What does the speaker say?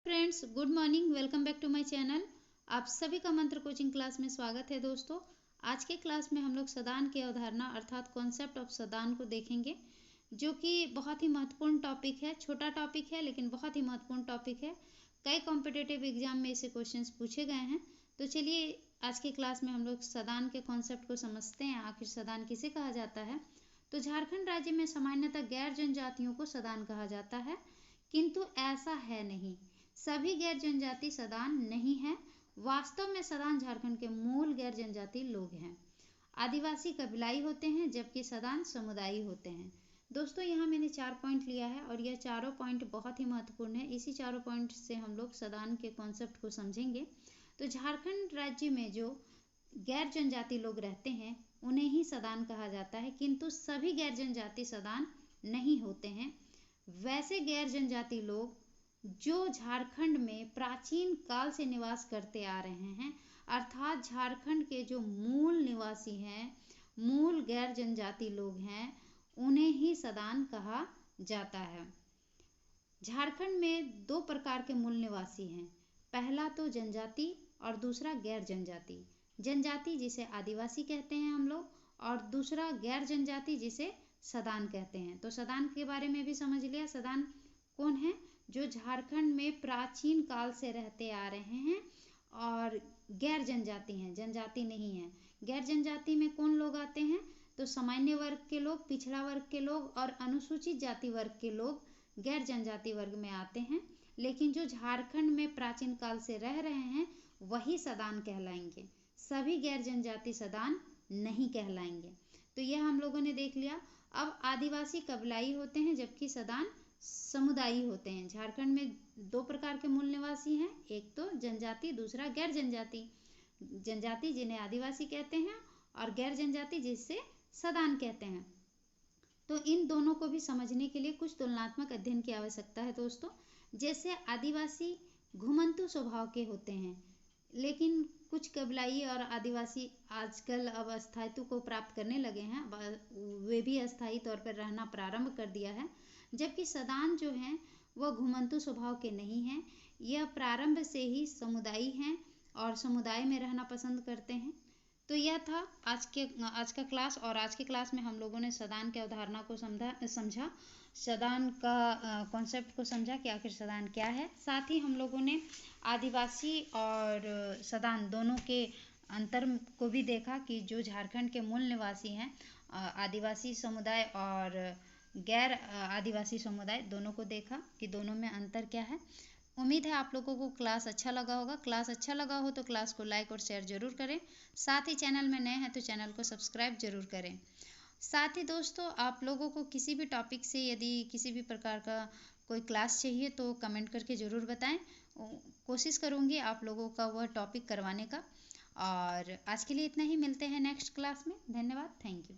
Friends, good morning. Welcome back to my channel. आप सभी का मंत्र कोचिंग क्लास में स्वागत है। दोस्तों, आज के क्लास में हम लोग सदान की अवधारणा अर्थात कॉन्सेप्ट ऑफ सदान को देखेंगे, जो कि बहुत ही महत्वपूर्ण टॉपिक है। छोटा टॉपिक है लेकिन बहुत ही महत्वपूर्ण टॉपिक है। कई कॉम्पिटिटिव एग्जाम में इसे क्वेश्चंस पूछे गए हैं। तो चलिए आज की क्लास में हम लोग सदान के कॉन्सेप्ट को समझते हैं। आखिर सदान किसे कहा जाता है? तो झारखंड राज्य में सामान्यतः गैर जनजातियों को सदान कहा जाता है, किंतु ऐसा है नहीं। सभी गैर जनजाति सदान नहीं है। वास्तव में सदान झारखंड के मूल गैर जनजाति लोग हैं। आदिवासी कबीलाई होते हैं, जबकि सदान समुदायी होते हैं। दोस्तों, यहाँ मैंने 4 पॉइंट लिया है और यह चारों पॉइंट बहुत ही महत्वपूर्ण है। इसी चारों पॉइंट से हम लोग सदान के कॉन्सेप्ट को समझेंगे। तो झारखंड राज्य में जो गैर जनजाति लोग रहते हैं उन्हें ही सदान कहा जाता है, किंतु सभी गैर जनजाति सदान नहीं होते हैं। वैसे गैर जनजाति लोग जो झारखंड में प्राचीन काल से निवास करते आ रहे हैं, अर्थात झारखंड के जो मूल निवासी हैं, मूल गैर जनजाति लोग हैं, उन्हें ही सदान कहा जाता है। झारखंड में 2 प्रकार के मूल निवासी हैं। पहला तो जनजाति और दूसरा गैर जनजाति। जनजाति जिसे आदिवासी कहते हैं हम लोग, और दूसरा गैर जनजाति जिसे सदान कहते हैं। तो सदान के बारे में भी समझ लिया। सदान कौन है? जो झारखंड में प्राचीन काल से रहते आ रहे हैं और गैर जनजाति हैं, जनजाति नहीं है। गैर जनजाति में कौन लोग आते हैं? तो सामान्य वर्ग के लोग, पिछड़ा वर्ग के लोग और अनुसूचित जाति वर्ग के लोग गैर जनजाति वर्ग में आते हैं। लेकिन जो झारखंड में प्राचीन काल से रह रहे हैं वही सदान कहलाएंगे। सभी गैर जनजाति सदान नहीं कहलाएंगे। तो यह हम लोगों ने देख लिया। अब आदिवासी कबीलाई होते हैं, जबकि सदान समुदायी होते हैं। झारखंड में 2 प्रकार के मूल निवासी हैं, एक तो जनजाति, दूसरा गैर जनजाति। जनजाति जिन्हें आदिवासी कहते हैं और गैर जनजाति जिसे सदान कहते हैं। तो इन दोनों को भी समझने के लिए कुछ तुलनात्मक अध्ययन की आवश्यकता है। दोस्तों, जैसे आदिवासी घुमंतु स्वभाव के होते हैं, लेकिन कुछ कबीलाई और आदिवासी आजकल अब अस्थायित्व को प्राप्त करने लगे हैं। वे भी अस्थायी तौर पर रहना प्रारंभ कर दिया है। जबकि सदान जो हैं वह घुमंतु स्वभाव के नहीं हैं। यह प्रारंभ से ही समुदायी हैं और समुदाय में रहना पसंद करते हैं। तो यह था आज का क्लास। और आज के क्लास में हम लोगों ने सदान की अवधारणा को समझा, सदान का कॉन्सेप्ट को समझा कि आखिर सदान क्या है। साथ ही हम लोगों ने आदिवासी और सदान दोनों के अंतर को भी देखा कि जो झारखंड के मूल निवासी हैं, आदिवासी समुदाय और गैर आदिवासी समुदाय, दोनों को देखा कि दोनों में अंतर क्या है। उम्मीद है आप लोगों को क्लास अच्छा लगा होगा। क्लास अच्छा लगा हो तो क्लास को लाइक और शेयर जरूर करें। साथ ही चैनल में नए हैं तो चैनल को सब्सक्राइब जरूर करें। साथ ही दोस्तों, आप लोगों को किसी भी टॉपिक से यदि किसी भी प्रकार का कोई क्लास चाहिए तो कमेंट करके ज़रूर बताएं। कोशिश करूँगी आप लोगों का वह टॉपिक करवाने का। और आज के लिए इतना ही। मिलते हैं नेक्स्ट क्लास में। धन्यवाद। Thank you.